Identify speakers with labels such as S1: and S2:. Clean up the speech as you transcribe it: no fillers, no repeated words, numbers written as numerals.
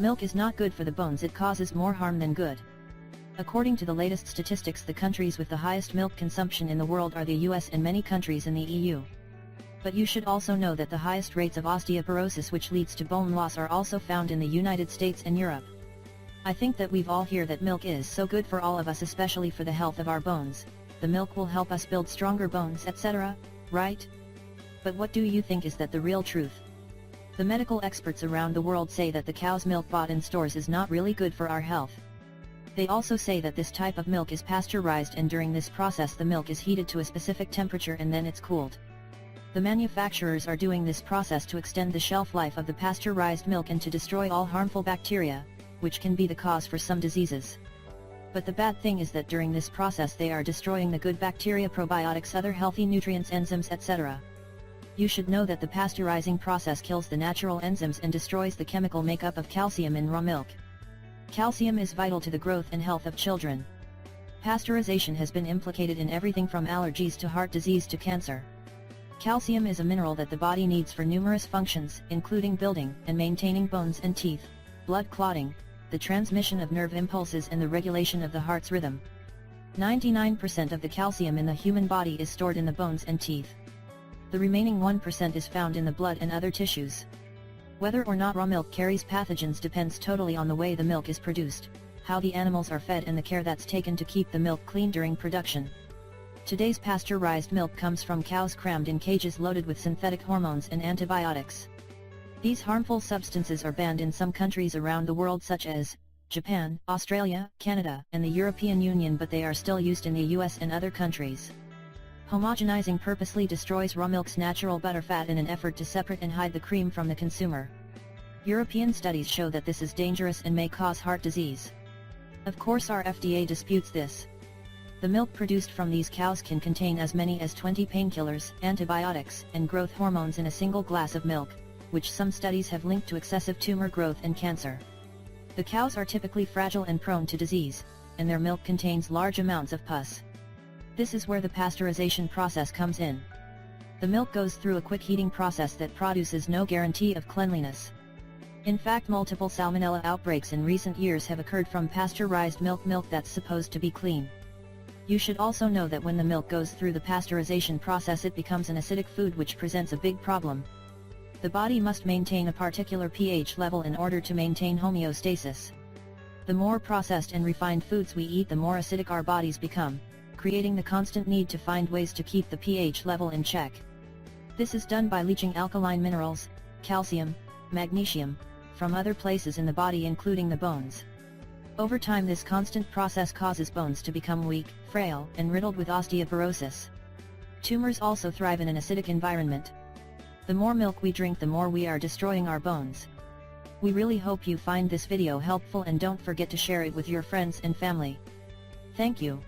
S1: Milk is not good for the bones, it causes more harm than good. According to the latest statistics, the countries with the highest milk consumption in the world are the US and many countries in the EU. But you should also know that the highest rates of osteoporosis, which leads to bone loss, are also found in the United States and Europe. I think that we've all heard that milk is so good for all of us, especially for the health of our bones. The milk will help us build stronger bones, etc., right? But what do you think is that the real truth? The medical experts around the world say that the cow's milk bought in stores is not really good for our health. They also say that this type of milk is pasteurized, and during this process the milk is heated to a specific temperature and then it's cooled. The manufacturers are doing this process to extend the shelf life of the pasteurized milk and to destroy all harmful bacteria, which can be the cause for some diseases. But the bad thing is that during this process they are destroying the good bacteria, probiotics, other healthy nutrients, enzymes, etc. You should know that the pasteurizing process kills the natural enzymes and destroys the chemical makeup of calcium in raw milk. Calcium is vital to the growth and health of children. Pasteurization has been implicated in everything from allergies to heart disease to cancer. Calcium is a mineral that the body needs for numerous functions, including building and maintaining bones and teeth, blood clotting, the transmission of nerve impulses, and the regulation of the heart's rhythm. 99% of the calcium in the human body is stored in the bones and teeth. The remaining 1% is found in the blood and other tissues. Whether or not raw milk carries pathogens depends totally on the way the milk is produced, how the animals are fed, and the care that's taken to keep the milk clean during production. Today's pasteurized milk comes from cows crammed in cages loaded with synthetic hormones and antibiotics. These harmful substances are banned in some countries around the world such as Japan, Australia, Canada, and the European Union, but they are still used in the US and other countries. Homogenizing purposely destroys raw milk's natural butterfat in an effort to separate and hide the cream from the consumer. European studies show that this is dangerous and may cause heart disease. Of course, our FDA disputes this. The milk produced from these cows can contain as many as 20 painkillers, antibiotics, and growth hormones in a single glass of milk, which some studies have linked to excessive tumor growth and cancer. The cows are typically fragile and prone to disease, and their milk contains large amounts of pus. This is where the pasteurization process comes in. The milk goes through a quick heating process that produces no guarantee of cleanliness. In fact, multiple salmonella outbreaks in recent years have occurred from pasteurized milk that's supposed to be clean. You should also know that when the milk goes through the pasteurization process, it becomes an acidic food, which presents a big problem. The body must maintain a particular pH level in order to maintain homeostasis. The more processed and refined foods we eat, the more acidic our bodies become, creating the constant need to find ways to keep the pH level in check. This is done by leaching alkaline minerals, calcium, magnesium, from other places in the body, including the bones. Over time, this constant process causes bones to become weak, frail, and riddled with osteoporosis. Tumors also thrive in an acidic environment. The more milk we drink, the more we are destroying our bones. We really hope you find this video helpful, and don't forget to share it with your friends and family. Thank you.